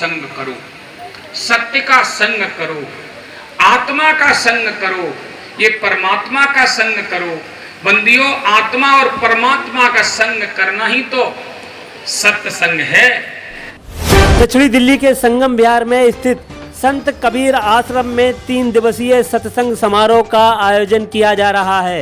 संग करो, सत्य का संग करो, आत्मा का संग करो, ये परमात्मा का संग करो। बंदियों, आत्मा और परमात्मा का संग करना ही तो सत्संग है। दक्षिणी दिल्ली के संगम विहार में स्थित संत कबीर आश्रम में 3 दिवसीय सत्संग समारोह का आयोजन किया जा रहा है।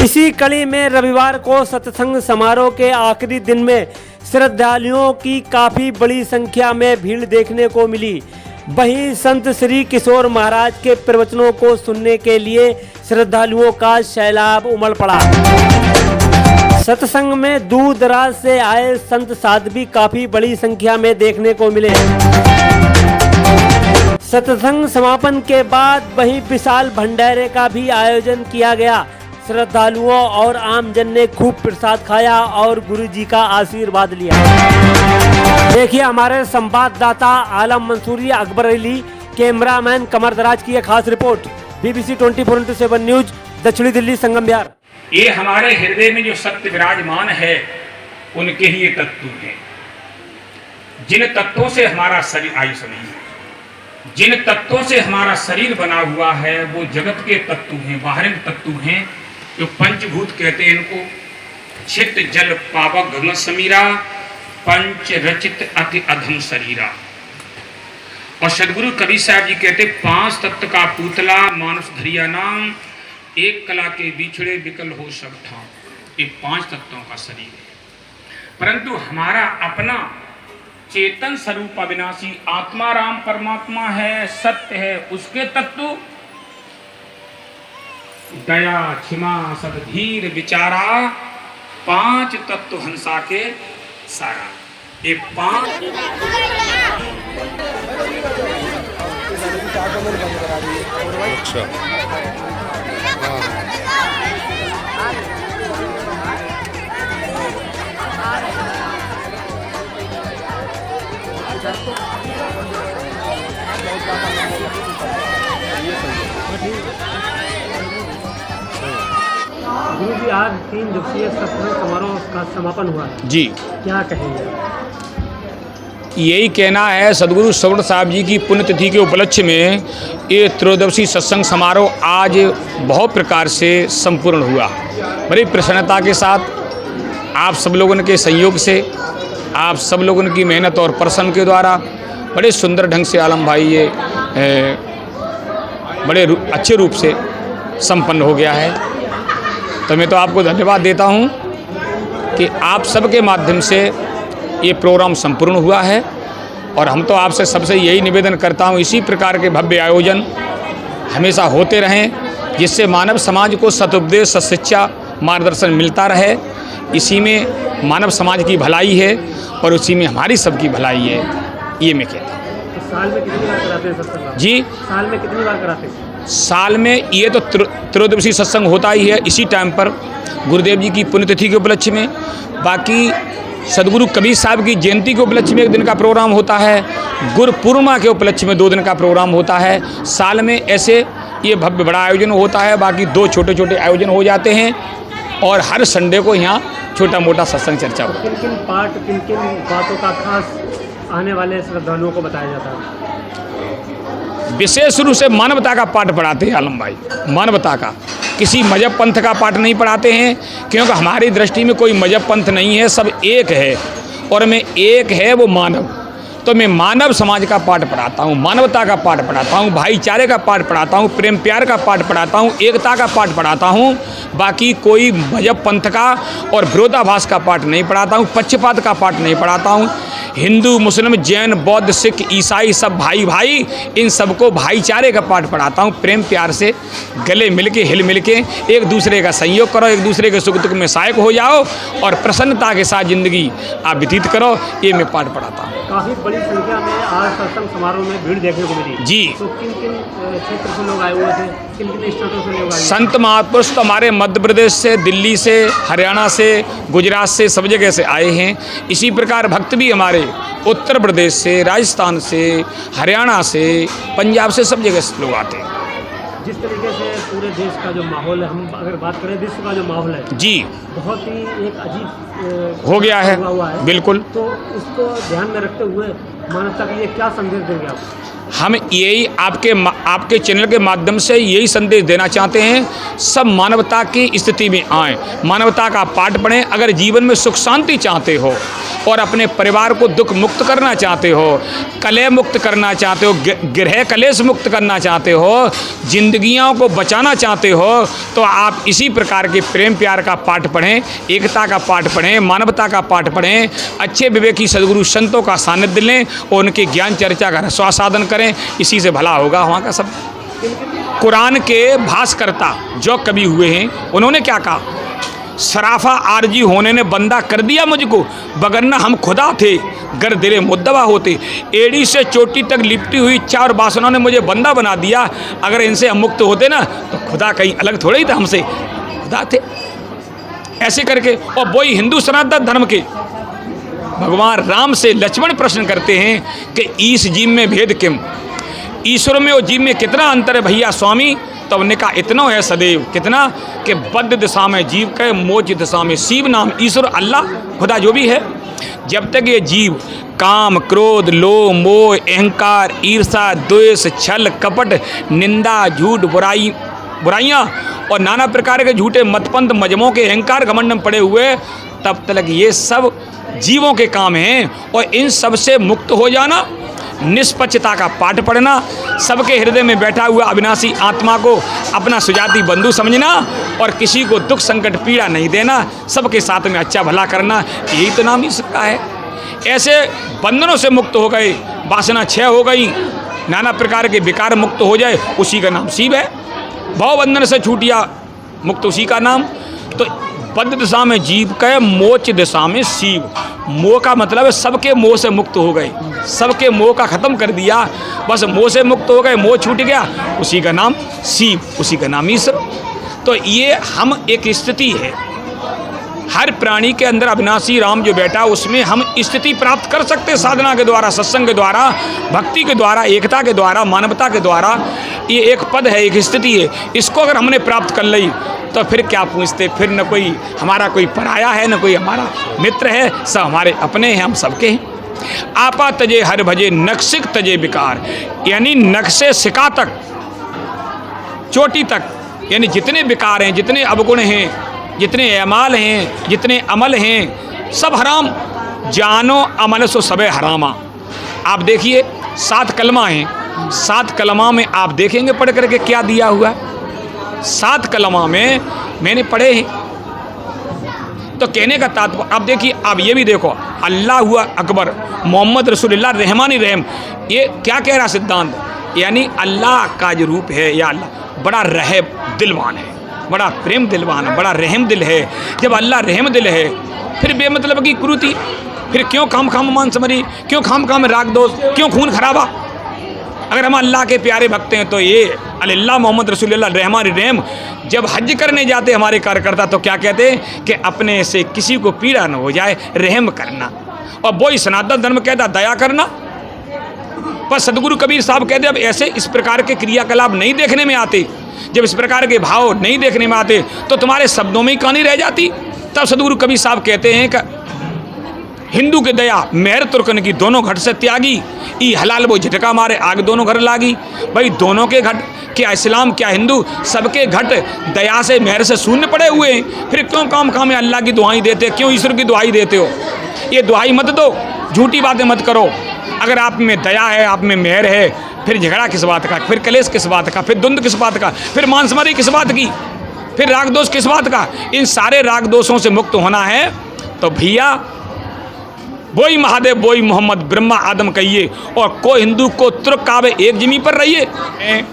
इसी कड़ी में रविवार को सत्संग समारोह के आखिरी दिन में श्रद्धालुओं की काफी बड़ी संख्या में भीड़ देखने को मिली। वहीं संत श्री किशोर महाराज के प्रवचनों को सुनने के लिए श्रद्धालुओं का सैलाब उमड़ पड़ा। सत्संग में दूर दराज से आए संत साधु भी काफी बड़ी संख्या में देखने को मिले। सत्संग समापन के बाद वहीं विशाल भंडारे का भी आयोजन किया गया। श्रद्धालुओं और आमजन ने खूब प्रसाद खाया और गुरु जी का आशीर्वाद लिया। देखिए हमारे संवाददाता आलम मंसूरी, अकबर अली, कैमरामैन कमर दराज की एक खास रिपोर्ट, BBC 24/7 न्यूज, दक्षिणी दिल्ली, संगम विहार। ये हमारे हृदय में जो सत्य विराजमान है उनके ही ये तत्व हैं। जिन तत्वों से हमारा शरीर आयुष नहीं है, जिन तत्वों से हमारा शरीर बना हुआ है वो जगत के तत्व हैं, बाहरी तत्व हैं, जो पंचभूत कहते हैं इनको। छित जल पावक गगन समीरा, पंच रचित अति अधम शरीरा। और सदगुरु कबीर साहब जी कहते 5 तत्व का पुतला मानुष धरिया नाम, एक कला के बिछड़े विकल हो सब ठाम। ये 5 तत्वों का शरीर है, परंतु हमारा अपना चेतन स्वरूप अविनाशी आत्मा राम परमात्मा है, सत्य है। उसके तत्व दया, क्षमा, सद्धीर, विचारा, 5 तत्व हंसा के सारा। ये 5 गुरु जी, आज 3 दिवसीय सत्संग समारोह का समापन हुआ है जी। क्या कहेंगे? यही कहना है, सदगुरु श्रवण साहब जी की पुण्यतिथि के उपलक्ष्य में ये त्रयोदशी सत्संग समारोह आज बहुत प्रकार से संपूर्ण हुआ। बड़ी प्रसन्नता के साथ आप सब लोगों के सहयोग से, आप सब लोगों की मेहनत और परिश्रम के द्वारा बड़े सुंदर ढंग से आलम भाई ये बड़े अच्छे रूप से संपन्न हो गया है। तो मैं तो आपको धन्यवाद देता हूँ कि आप सबके माध्यम से ये प्रोग्राम संपूर्ण हुआ है। और हम तो आपसे सबसे यही निवेदन करता हूँ, इसी प्रकार के भव्य आयोजन हमेशा होते रहें, जिससे मानव समाज को सदुपदेश, सत्शिक्षा, मार्गदर्शन मिलता रहे। इसी में मानव समाज की भलाई है और उसी में हमारी सबकी भलाई है, ये मैं कहता हूँ। तो साल में कितनी बार कराते हैं सत्संग? जी, साल में कितनी बार कराते हैं? साल में ये तो त्रयोदशी सत्संग होता ही है इसी टाइम पर, गुरुदेव जी की पुण्यतिथि के उपलक्ष्य में। बाकी सदगुरु कबीर साहब की जयंती के उपलक्ष्य में 1 दिन का प्रोग्राम होता है, गुरु पूर्णिमा के उपलक्ष्य में 2 दिन का प्रोग्राम होता है। साल में ऐसे ये भव्य बड़ा आयोजन होता है। बाकी 2 छोटे छोटे आयोजन हो जाते हैं और हर संडे को यहाँ छोटा मोटा सत्संग चर्चा होता है। किन किन बातों का खास आने वाले श्रद्धालुओं को बताया जाता है? विशेष रूप से मानवता का पाठ पढ़ाते हैं आलम भाई, मानवता का। किसी मजहब पंथ का पाठ नहीं पढ़ाते हैं, क्योंकि हमारी दृष्टि में कोई मजहब पंथ नहीं है, सब एक है और में एक है वो मानव। तो मैं मानव समाज का पाठ पढ़ाता हूँ, मानवता का पाठ पढ़ाता हूँ, भाईचारे का पाठ पढ़ाता हूँ, प्रेम प्यार का पाठ पढ़ाता हूँ, एकता का पाठ पढ़ाता हूँ। बाकी कोई मजहब पंथ का और विरोधाभास का पाठ नहीं पढ़ाता हूँ, पक्षपात का पाठ नहीं पढ़ाता हूँ। हिंदू, मुस्लिम, जैन, बौद्ध, सिख, ईसाई सब भाई भाई, इन सबको भाईचारे का पाठ पढ़ाता हूँ। प्रेम प्यार से गले मिलके, हिल मिलके एक दूसरे का सहयोग करो, एक दूसरे के सुख दुख में सहायक हो जाओ और प्रसन्नता के साथ ज़िंदगी आप व्यतीत करो, ये मैं पाठ पढ़ाता हूँ। काफ़ी बड़ी संख्या में आज सत्संग समारोह में भीड़ देखने को मिली जी। तो किन किन क्षेत्र से लोग आए हुए थे, किन किन स्टेटों से लोग आए? संत महापुरुष तो हमारे मध्य प्रदेश से, दिल्ली से, हरियाणा से, गुजरात से, सब जगह से आए हैं। इसी प्रकार भक्त भी हमारे उत्तर प्रदेश से, राजस्थान से, हरियाणा से, पंजाब से, सब जगह से लोग आते हैं। जिस तरीके से पूरे देश का जो माहौल है, हम अगर बात करें विश्व का जो माहौल है जी बहुत ही एक अजीब हो गया है, हुआ है। बिल्कुल। तो उसको ध्यान में रखते हुए मानवता के लिए क्या संदेश देंगे आप? हम यही आपके चैनल के माध्यम से यही संदेश देना चाहते हैं, सब मानवता की स्थिति में आएँ, मानवता का पाठ पढ़ें। अगर जीवन में सुख शांति चाहते हो और अपने परिवार को दुख मुक्त करना चाहते हो, कलह मुक्त करना चाहते हो, गृह कलेश मुक्त करना चाहते हो, जिंदगियों को बचाना चाहते हो, तो आप इसी प्रकार के प्रेम प्यार का पाठ पढ़ें, एकता का पाठ पढ़ें, मानवता का पाठ पढ़ें, अच्छे विवेकी सदगुरु संतों का सानिध्य लें और उनके ज्ञान चर्चा का स्वासाधन करें। इसी से भला होगा वहाँ का सब। कुरान के भास्कर्ता जो कवि हुए हैं उन्होंने क्या कहा? सराफा आरजी होने ने बंदा कर दिया मुझको, बगरना हम खुदा थे गर दिले मुद्दवा होते। एड़ी से चोटी तक लिपटी हुई इच्छा और वासनाओं ने मुझे बंदा बना दिया। अगर इनसे हम मुक्त होते ना तो खुदा कहीं अलग थोड़ा ही था हमसे, खुदा थे। ऐसे करके और वही हिंदू सनातन धर्म के भगवान राम से लक्ष्मण प्रश्न करते हैं कि ईस जीव में भेद किम, ईश्वर में और जीव में कितना अंतर है भैया स्वामी? तब ने कहा इतना है सदैव, कितना कि बद्ध दिशा में जीव के, मोच दिशा में शिव नाम ईश्वर अल्लाह खुदा जो भी है। जब तक ये जीव काम क्रोध लोभ मोह अहंकार ईर्षा द्वेष छल कपट निंदा झूठ बुराइयाँ और नाना प्रकार के झूठे मतपंथ मजमों के अहंकार घमंड में पड़े हुए, तब तक ये सब जीवों के काम हैं। और इन सब से मुक्त हो जाना, निष्पक्षता का पाठ पढ़ना, सबके हृदय में बैठा हुआ अविनाशी आत्मा को अपना सुजाती बंधु समझना और किसी को दुख संकट पीड़ा नहीं देना, सबके साथ में अच्छा भला करना, यही तो नाम ईश्वर का है। ऐसे बंधनों से मुक्त हो गए, वासना क्षय हो गई, नाना प्रकार के विकार मुक्त हो जाए, उसी का नाम शिव है। भव बंधन से छूटिया मुक्त उसी का नाम। तो बद्ध दिशा में जीव का, मोच दिशा में शिव। मोह का मतलब है सबके मोह से मुक्त हो गए, सबके मोह का ख़त्म कर दिया, बस मोह से मुक्त हो गए, मोह छूट गया, उसी का नाम शिव, उसी का नाम ईश्वर। तो ये हम एक स्थिति है, हर प्राणी के अंदर अविनाशी राम जो बैठा उसमें हम स्थिति प्राप्त कर सकते हैं, साधना के द्वारा, सत्संग के द्वारा, भक्ति के द्वारा, एकता के द्वारा, मानवता के द्वारा। ये एक पद है, एक स्थिति है, इसको अगर हमने प्राप्त कर ली तो फिर क्या पूछते, फिर न कोई हमारा कोई पराया है, न कोई हमारा मित्र है, सब हमारे अपने हैं, हम सबके हैं। आपा तजे हर भजे नक्सिक तजे विकार, यानी नख से सिका तक, चोटी तक, यानी जितने विकार हैं, जितने अवगुण हैं, जितने अमाल हैं, जितने अमल हैं, सब हराम। जानो अमल सो सबे हरामा। आप देखिए 7 कलमा हैं, 7 कलमा में आप देखेंगे पढ़ करके क्या दिया हुआ है। 7 कलमा में मैंने पढ़े हैं। तो कहने का तात्पर्य, अब देखिए, आप ये भी देखो, अल्लाह हुआ अकबर, मोहम्मद रसूलुल्लाह रहमानी रहम, ये क्या कह रहा सिद्धांत, यानी अल्लाह का जो रूप है या अल्लाह बड़ा रहम दिलवान है, बड़ा प्रेम दिलवान है, बड़ा रहम दिल है। जब अल्लाह रहम दिल है फिर बेमतलब की कुरीति, फिर क्यों खाम खाम मान समझी, क्यों खाम खाम राग दोष, क्यों खून खराबा? अगर हम अल्लाह के प्यारे भक्त हैं तो ये अल्लाह मोहम्मद रसूलुल्लाह रहमान रहम, जब हज करने जाते हमारे कार्यकर्ता तो क्या कहते हैं कि अपने से किसी को पीड़ा न हो जाए, रहम करना। और वही सनातन धर्म कहता दया करना। पर सदगुरु कबीर साहब कहते अब ऐसे इस प्रकार के क्रियाकलाप नहीं देखने में आते, जब इस प्रकार के भाव नहीं देखने में आते तो तुम्हारे शब्दों में ही कहानी रह जाती। तब सदगुरु कबीर साहब कहते हैं कि हिंदू के दया मेहर तुर्कन की, दोनों घट से त्यागी, ई हलाल वो झटका मारे आग दोनों घर लागी। भाई दोनों के घट, क्या इस्लाम क्या हिंदू, सबके घट दया से मेहर से शून्य पड़े हुए हैं। फिर क्यों काम काम में अल्लाह की दुआई देते, क्यों ईश्वर की दुआई देते हो? ये दुआई मत दो, झूठी बातें मत करो। अगर आप में दया है, आप में मेहर है, फिर झगड़ा किस बात का, फिर कलेश किस बात का, फिर द्वंद्व किस बात का, फिर मांसमारी किस बात की, फिर राग दोष किस बात का? इन सारे राग दोषों से मुक्त होना है तो भैया वही महादेव वही मोहम्मद ब्रह्मा आदम कहिए और को हिंदू को तुर्क काबे एक जमी पर रहिए। मैं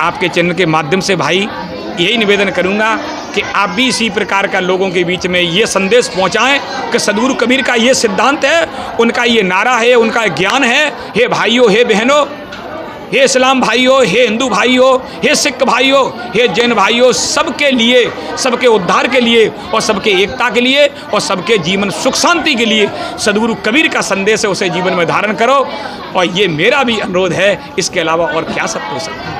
आपके चैनल के माध्यम से भाई यही निवेदन करूंगा कि आप भी इसी प्रकार का लोगों के बीच में ये संदेश पहुंचाएं कि सदगुरु कबीर का ये सिद्धांत है, उनका ये नारा है, उनका ज्ञान है। हे भाइयों, हे बहनों, हे इस्लाम भाइयों, हे हिंदू भाइयों, हे सिख भाइयों, हे जैन भाइयों, सबके लिए, सबके उद्धार के लिए और सबके एकता के लिए और सबके जीवन सुख शांति के लिए सदगुरु कबीर का संदेश है, उसे जीवन में धारण करो। और ये मेरा भी अनुरोध है, इसके अलावा और क्या सब हो सकता है।